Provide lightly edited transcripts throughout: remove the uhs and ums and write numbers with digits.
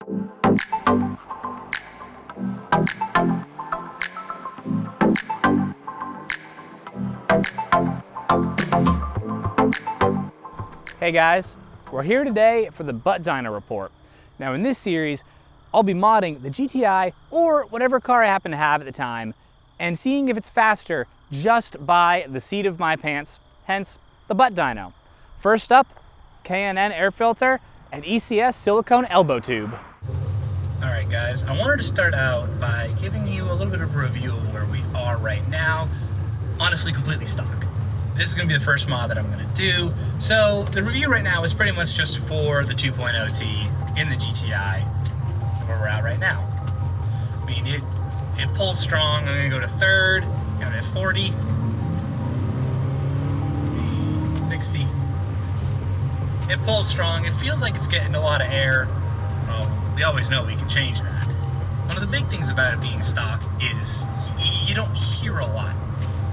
Hey guys, we're here today for the Butt Dyno report. Now in this series, I'll be modding the GTI or whatever car I happen to have at the time and seeing if it's faster just by the seat of my pants, hence the Butt Dyno. First up, K&N air filter and ECS silicone elbow tube. All right guys, I wanted to start out by giving you a little bit of a review of where we are right now. Honestly, completely stock. This is going to be the first mod that I'm going to do. So the review right now is pretty much just for the 2.0T in the GTI, where we're at right now. I mean, it pulls strong. I'm going to go to third, go to 40, 60. It pulls strong. It feels like it's getting a lot of air. Well, we always know we can change that. One of the big things about it being stock is you don't hear a lot.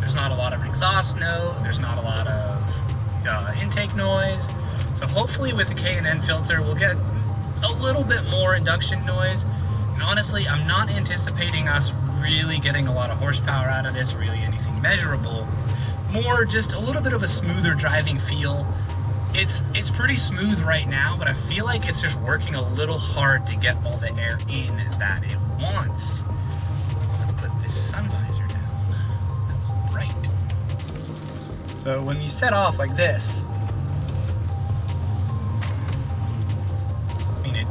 There's not a lot of exhaust note, there's not a lot of intake noise. So hopefully with the K&N filter, we'll get a little bit more induction noise. And honestly, I'm not anticipating us really getting a lot of horsepower out of this, really anything measurable. More just a little bit of a smoother driving feel. It's pretty smooth right now, but I feel like it's just working a little hard to get all the air in that it wants. Let's put this sun visor down. Right. So when you set off like this, I mean,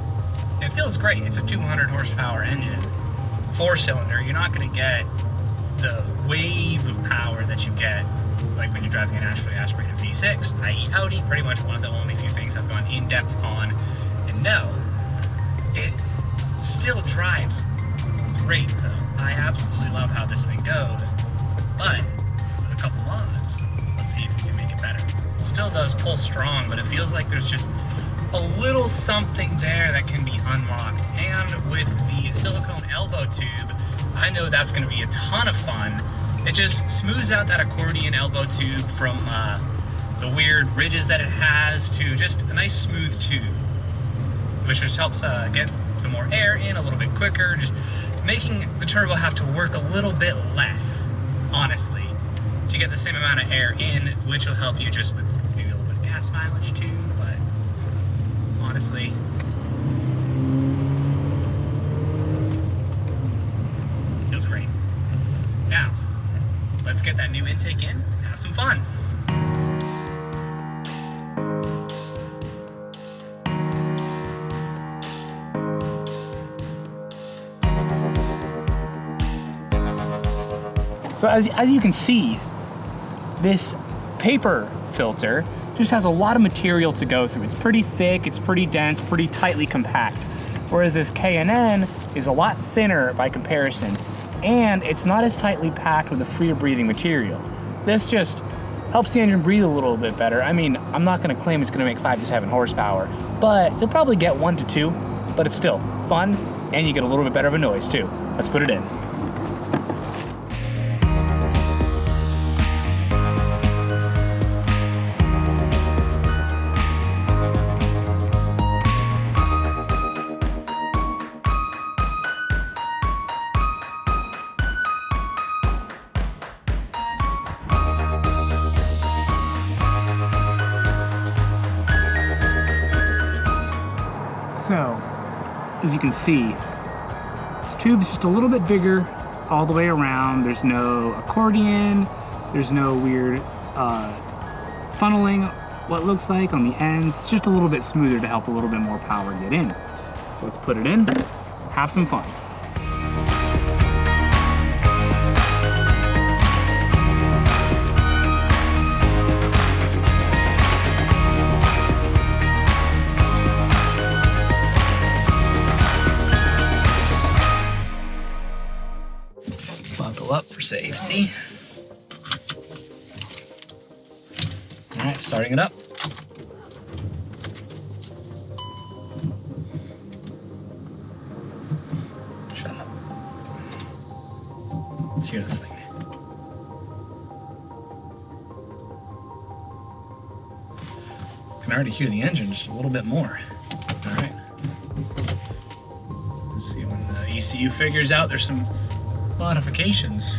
it feels great. It's a 200 horsepower engine, 4-cylinder. You're not going to get the wave of power that you get like when you're driving a naturally aspirated V6, i.e. Audi, pretty much one of the only few things I've gone in depth on. And no, it still drives great though. I absolutely love how this thing goes. But with a couple mods, let's see if we can make it better. It still does pull strong, but it feels like there's just a little something there that can be unlocked. And with the silicone elbow tube, I know that's going to be a ton of fun. It just smooths out that accordion elbow tube from the weird ridges that it has to just a nice smooth tube, which just helps get some more air in a little bit quicker, just making the turbo have to work a little bit less, honestly, to get the same amount of air in, which will help you just with maybe a little bit of gas mileage too, but honestly, feels great. Now, let's get that new intake in and have some fun. So as you can see, this paper filter just has a lot of material to go through. It's pretty thick, it's pretty dense, pretty tightly compact. Whereas this K&N is a lot thinner by comparison, and it's not as tightly packed with a freer breathing material. This just helps the engine breathe a little bit better. I mean, I'm not gonna claim it's gonna make 5 to 7 horsepower, but you'll probably get 1 to 2, but it's still fun, and you get a little bit better of a noise too. Let's put it in. So, as you can see, this tube is just a little bit bigger all the way around. There's no accordion, there's no weird funneling, what looks like on the ends. It's just a little bit smoother to help a little bit more power get in. So let's put it in, have some fun. Buckle up for safety. All right, starting it up. Shut up. Let's hear this thing. I can already hear the engine just a little bit more. All right. the ECU figures out there's some modifications.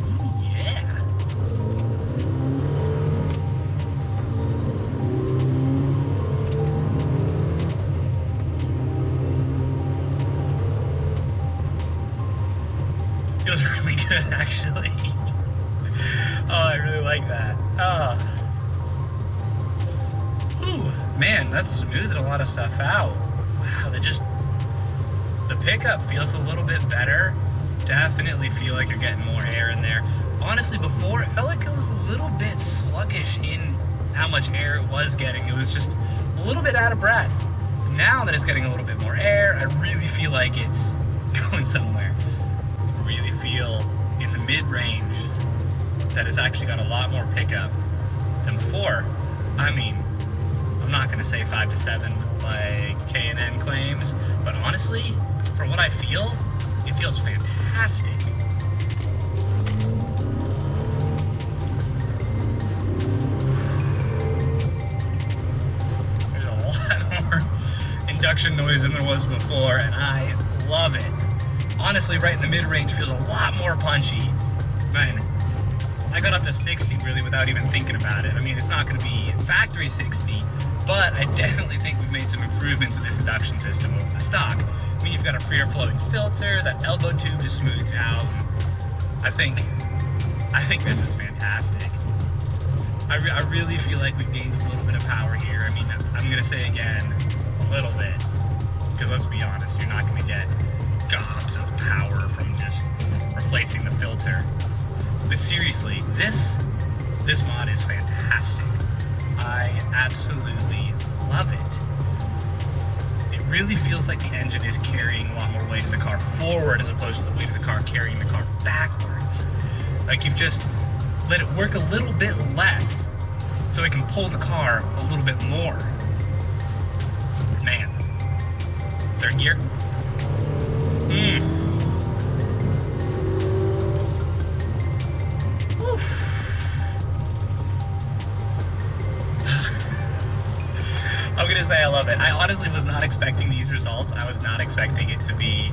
Ooh, yeah. Feels really good, actually. Oh, I really like that. Ooh, man, that's smoothed a lot of stuff out. Wow, the pickup feels a little bit better. Definitely feel like you're getting more air in there. Honestly, before, it felt like it was a little bit sluggish in how much air it was getting. It was just a little bit out of breath. Now that it's getting a little bit more air, I really feel like it's going somewhere. I really feel in the mid-range that it's actually got a lot more pickup than before. I mean, I'm not gonna say 5 to 7 like K&N claims, but honestly, for what I feel, it feels fantastic. There's a lot more induction noise than there was before, and I love it. Honestly, right in the mid-range feels a lot more punchy. Man, I got up to 60 really without even thinking about it. I mean, it's not going to be factory 60, but I definitely think we've made some improvements to this induction system over the stock. I mean, you've got a freer flowing filter, that elbow tube is smoothed out. I think this is fantastic. I really feel like we've gained a little bit of power here. I mean, I'm going to say again, a little bit, because let's be honest, you're not going to get gobs of power from just replacing the filter. But seriously, this mod is fantastic. I absolutely love it. It really feels like the engine is carrying a lot more weight of the car forward as opposed to the weight of the car carrying the car backwards. Like you've just let it work a little bit less so it can pull the car a little bit more. Man. Third gear. I'm gonna say I love it. I honestly was not expecting these results. I was not expecting it to be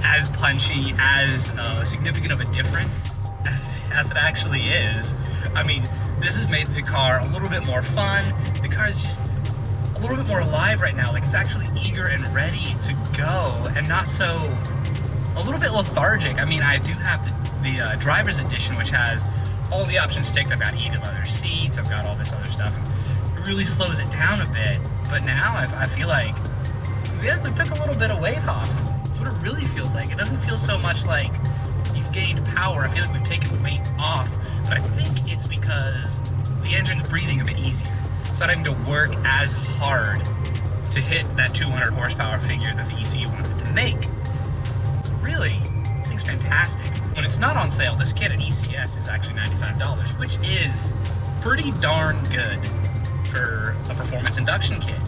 as punchy, as significant of a difference as it actually is. I mean, this has made the car a little bit more fun. The car is just a little bit more alive right now. Like it's actually eager and ready to go, and not so a little bit lethargic. I mean, I do have the driver's edition, which has all the options ticked. I've got heated leather seats. I've got all this other stuff. It really slows it down a bit. But now I feel like we took a little bit of weight off. That's what it really feels like. It doesn't feel so much like you've gained power. I feel like we've taken weight off. But I think it's because the engine's breathing a bit easier. It's not having to work as hard to hit that 200 horsepower figure that the ECU wants it to make. So really, this thing's fantastic. When it's not on sale, this kit at ECS is actually $95, which is pretty darn good for a performance induction kit.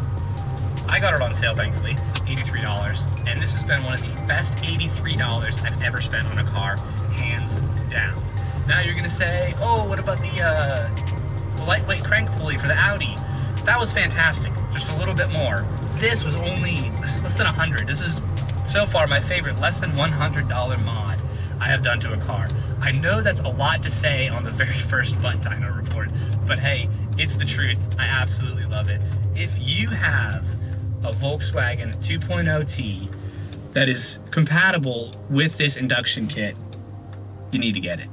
I got it on sale, thankfully, $83, and this has been one of the best $83 I've ever spent on a car, hands down. Now you're gonna say, oh, what about the lightweight crank pulley for the Audi? That was fantastic, just a little bit more. This was only less than 100. This is so far my favorite less than $100 mod I have done to a car. I know that's a lot to say on the very first Butt Dyno report, but hey, it's the truth. I absolutely love it. If you have a Volkswagen 2.0T that is compatible with this induction kit, you need to get it.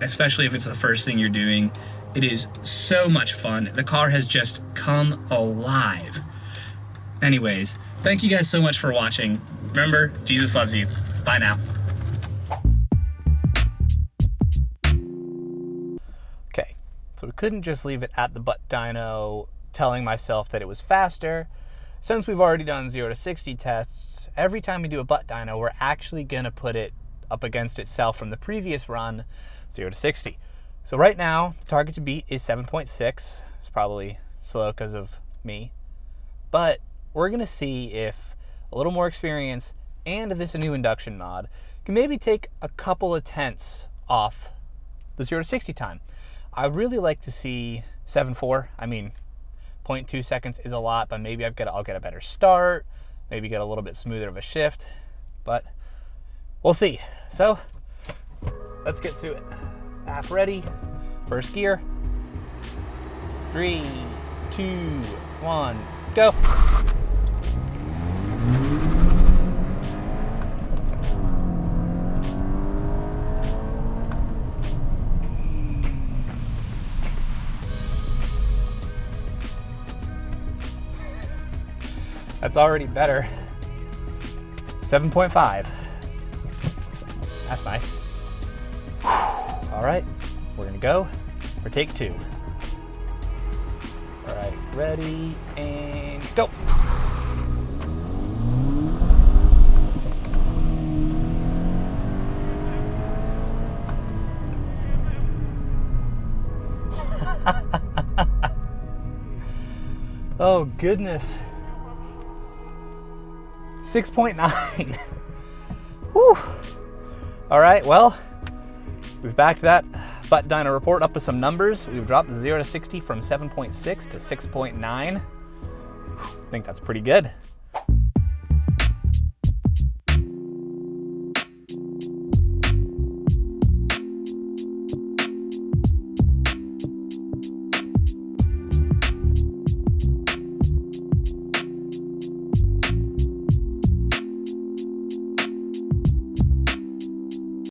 Especially if it's the first thing you're doing. It is so much fun. The car has just come alive. Anyways, thank you guys so much for watching. Remember, Jesus loves you. Bye now. Okay, so we couldn't just leave it at the Butt Dyno telling myself that it was faster. Since we've already done 0 to 60 tests, every time we do a Butt Dyno, we're actually gonna put it up against itself from the previous run, 0 to 60. So right now, target to beat is 7.6. It's probably slow because of me. But we're gonna see if a little more experience and this new induction mod can maybe take a couple of tenths off the 0 to 60 time. I really like to see 7.4. I mean, 0.2 seconds is a lot, but maybe I'll get a better start. maybe get a little bit smoother of a shift, but we'll see. So let's get to it. App ready, first gear. 3, 2, 1, go. That's already better. 7.5. That's nice. All right, we're gonna go for take 2. All right, ready, and go. Oh, goodness. 6.9. Whew. All right, well, we've backed that Butt Dyno report up with some numbers. We've dropped the 0 to 60 from 7.6 to 6.9. I think that's pretty good.